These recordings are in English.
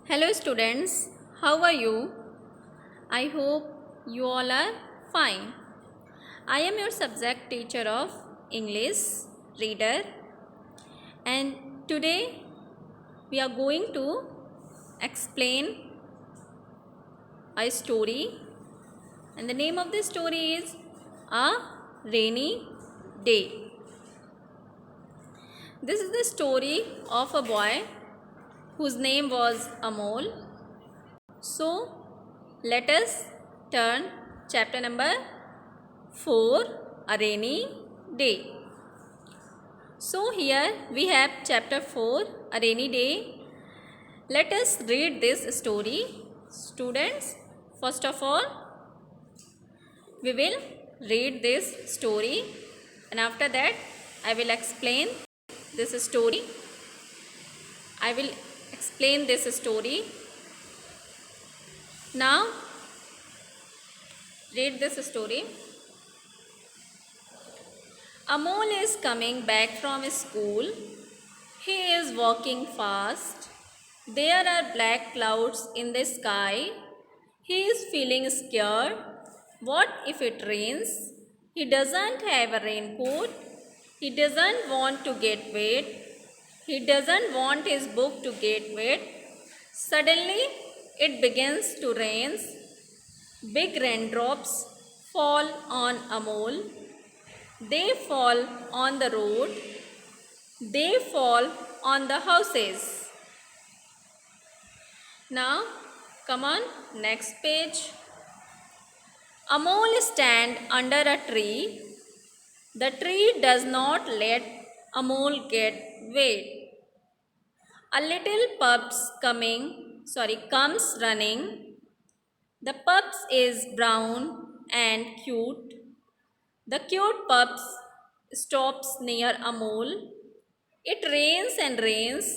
Hello students, how are you? I hope you all are fine. I am your subject teacher of English reader, and today we are going to explain a story, and the name of the story is A Rainy Day. This is the story of a boy whose name was Amol. So let us turn chapter number 4, A Rainy Day. So here we have chapter 4, A Rainy Day. Let us read this story. Students, first of all, we will read this story, and after that I will explain this story. I will explain this story. Now read this story. Amol is coming back from school. He is walking fast. There are black clouds in the sky. He is feeling scared. What if it rains? He doesn't have a raincoat. He doesn't want to get wet. He doesn't want his book to get wet. Suddenly, it begins to rain. Big raindrops fall on Amol. They fall on the road. They fall on the houses. Now, come on, next page. Amol stand under a tree. The tree does not let Amol get wet. A little comes running. The pups is brown and cute. The cute pups stops near Amol. It rains and rains.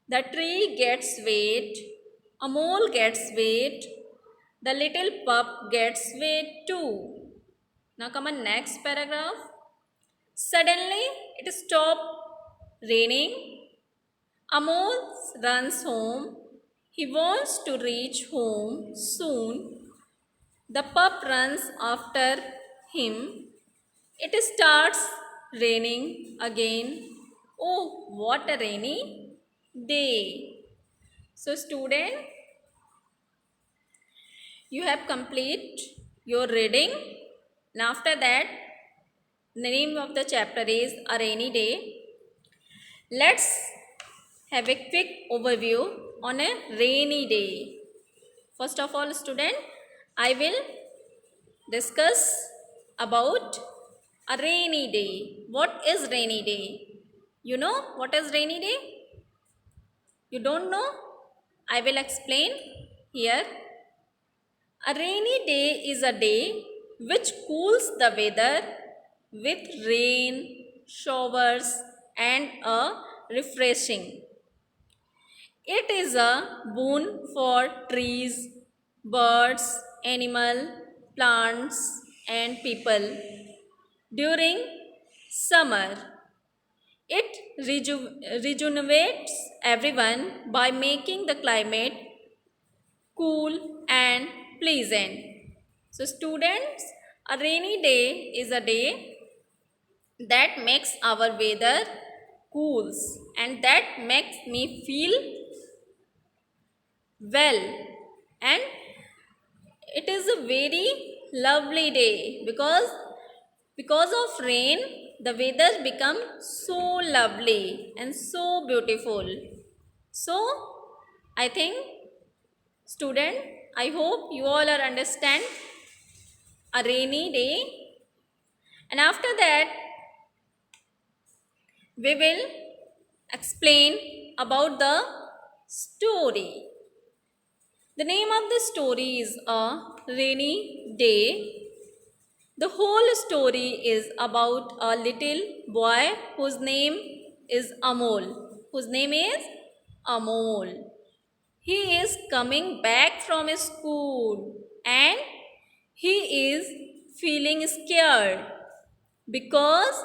The tree gets wet. Amol gets wet. The little pup gets wet too. Now come on, next paragraph. Suddenly it stopped raining. Amol runs home. He wants to reach home soon. The pup runs after him. It starts raining again. Oh, what a rainy day! So, student, you have complete your reading, and after that, the name of the chapter is A Rainy Day. Let's have a quick overview on a rainy day. First of all, student, I will discuss about a rainy day. What is rainy day? You know what is rainy day? You don't know? I will explain here. A rainy day is a day which cools the weather with rain, showers, and a refreshing. It is a boon for trees, birds, animal, plants, and people during summer. It rejuvenates everyone by making the climate cool and pleasant. So, students, a rainy day is a day that makes our weather cools and that makes me feel well, and it is a very lovely day because of rain the weather become so lovely and so beautiful. So I think, student, I hope you all are understand a rainy day, and after that we will explain about the story. The name of the story is A Rainy Day. The whole story is about a little boy whose name is Amol. Whose name is Amol. He is coming back from school and he is feeling scared because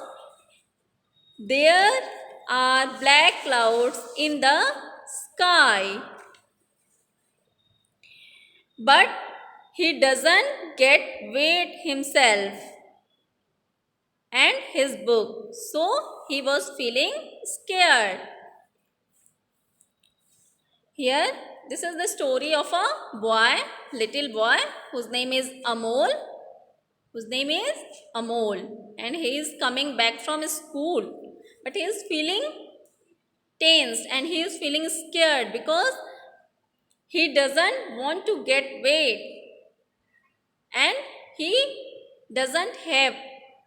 there are black clouds in the sky. but he doesn't get wet himself and his book. So he was feeling scared. Here, this is the story of a boy, little boy, whose name is Amol. And he is coming back from school. But he is feeling tensed and he is feeling scared because he doesn't want to get wet and he doesn't have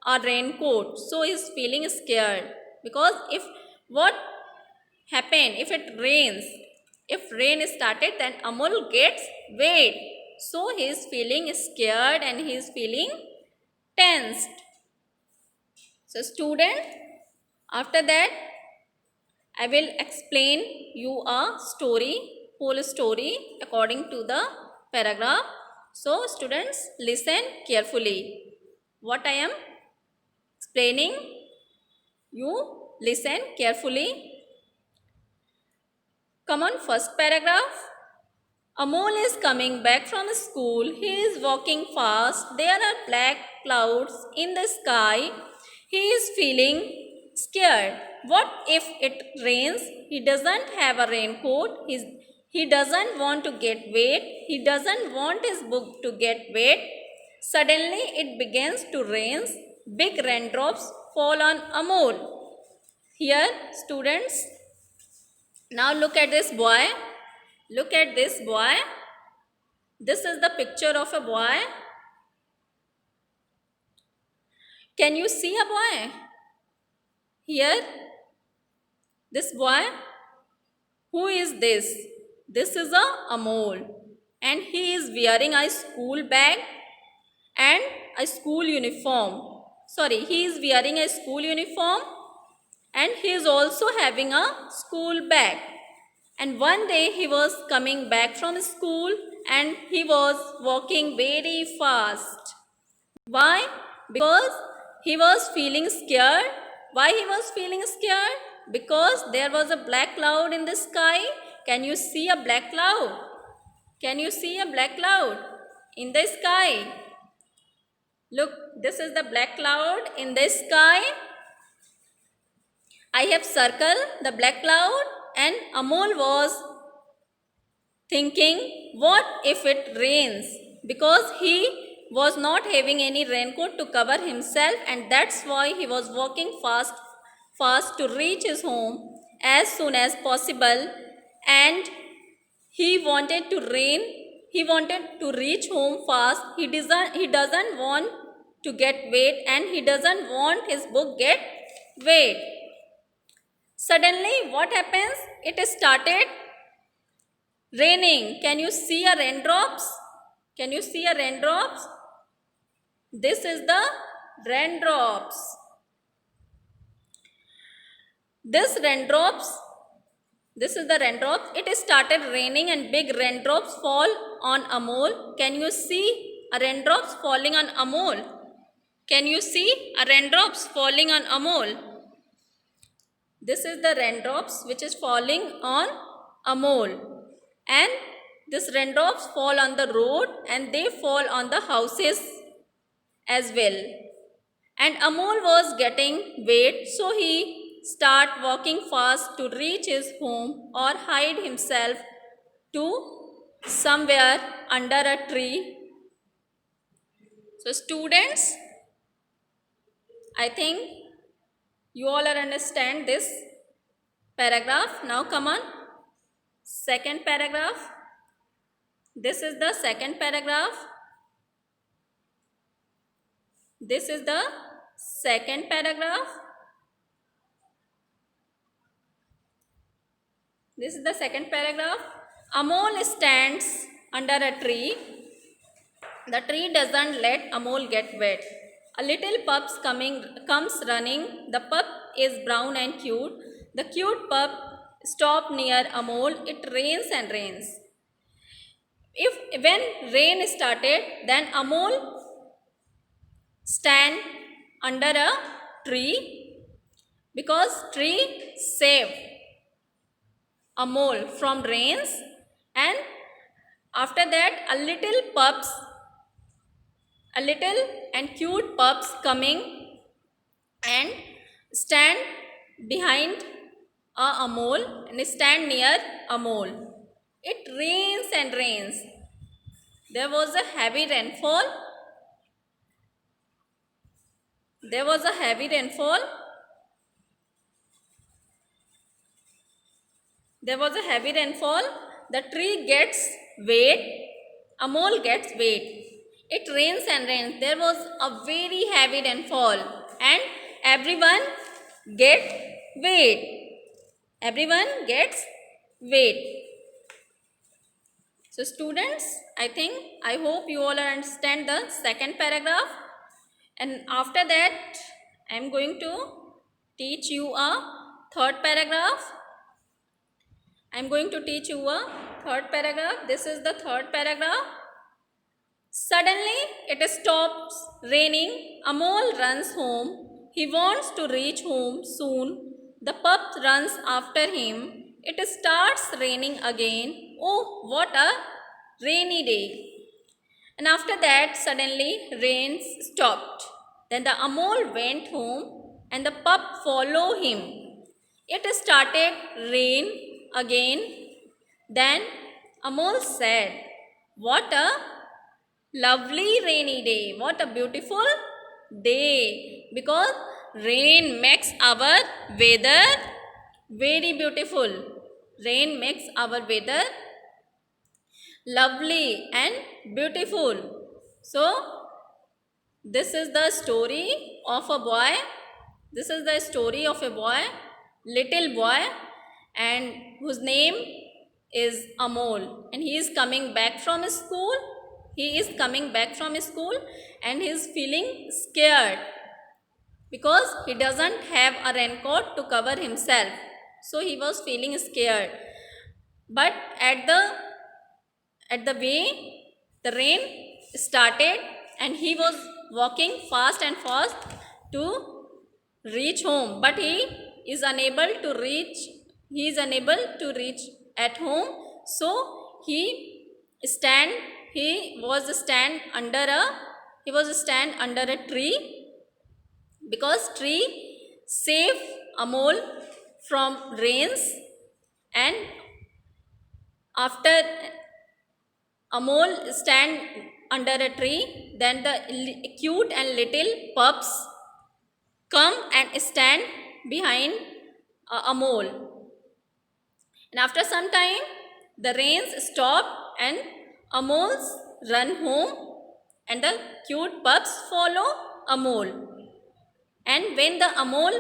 a raincoat. So he is feeling scared because if what happen if it rains, if rain started, then Amol gets wet. So he is feeling scared and he is feeling tensed. So student, after that I will explain you a story, whole story according to the paragraph. So students, listen carefully. What I am explaining, you listen carefully. Come on, first paragraph. Amol is coming back from school. He is walking fast. There are black clouds in the sky. He is feeling scared. What if it rains? He doesn't have a raincoat. He doesn't want to get wet. He doesn't want his book to get wet. Suddenly it begins to rain. Big raindrops fall on Amol. Here, students, now look at this boy. Look at this boy. This is the picture of a boy. Can you see a boy? Here, this boy. Who is this? This is a Amol. And he is wearing a school bag and a school uniform. Sorry, he is wearing a school uniform and he is also having a school bag. And one day he was coming back from school and he was walking very fast. Why? Because he was feeling scared. Why he was feeling scared? Because there was a black cloud in the sky. Can you see a black cloud? Can you see a black cloud in the sky? Look, this is the black cloud in the sky. I have circled the black cloud and Amol was thinking, what if it rains? Because he was not having any raincoat to cover himself and that's why he was walking fast to reach his home as soon as possible, and he wanted to reach home fast. He doesn't want to get wet and he doesn't want his book get wet. Suddenly what happens? It started raining. Can you see a raindrops? Can you see a raindrops? This is the raindrops. This is the raindrops. It started raining and big raindrops fall on Amol. Can you see a raindrops falling on Amol? Can you see a raindrops falling on Amol? This is the raindrops which is falling on Amol. And these raindrops fall on the road and they fall on the houses as well. And Amol was getting wet, so he start walking fast to reach his home or hide himself to somewhere under a tree. So students, I think you all are understand this paragraph. Now come on, second paragraph. This is the second paragraph. This is the second paragraph. This is the second paragraph. Amol stands under a tree. The tree doesn't let Amol get wet. A little pup comes running. The pup is brown and cute. The cute pup stops near Amol. It rains and rains. When rain started, then Amol stand under a tree because tree saved Amol from rains, and After that, a little and cute pups coming and stand behind a mole and stand near a mole. It rains and rains. There was a heavy rainfall. There was a heavy rainfall. There was a heavy rainfall. The tree gets wet. A mole gets wet. It rains and rains. There was a very heavy rainfall and everyone get wet. Everyone gets wet. So students, I hope you all understand the second paragraph, and after that I am going to teach you a third paragraph. I am going to teach you a third paragraph. This is the third paragraph. Suddenly it stops raining. A mole runs home. He wants to reach home soon. The pup runs after him. It starts raining again. Oh, what a rainy day. And after that, suddenly rain stopped. Then the Amol went home and the pup followed him. It started rain again. Then Amol said, "What a lovely rainy day. What a beautiful day." Because rain makes our weather very beautiful. Rain makes our weather lovely and beautiful. So, this is the story of a boy. This is the story of a boy, little boy, and whose name is Amol. And he is coming back from school. He is coming back from school and he is feeling scared because he doesn't have a raincoat to cover himself. So he was feeling scared. But at the way the rain started and he was walking fast and fast to reach home, but he is unable to reach at home. So stand he was stand under a tree, because tree save Amol from rains. And after Amol stand under a tree, then the cute and little pups come and stand behind Amol. And after some time, the rains stop and Amols run home and the cute pups follow Amol. And when the Amol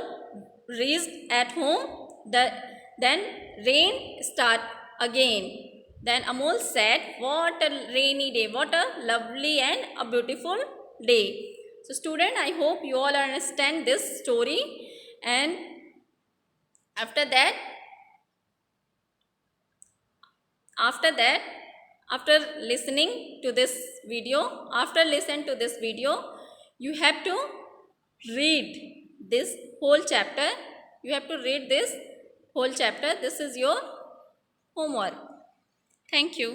reached at home, then rain start again. Then Amol said, "What a rainy day, what a lovely and a beautiful day." So student, I hope you all understand this story. And after listening to this video, you have to read this whole chapter. This is your homework. Thank you.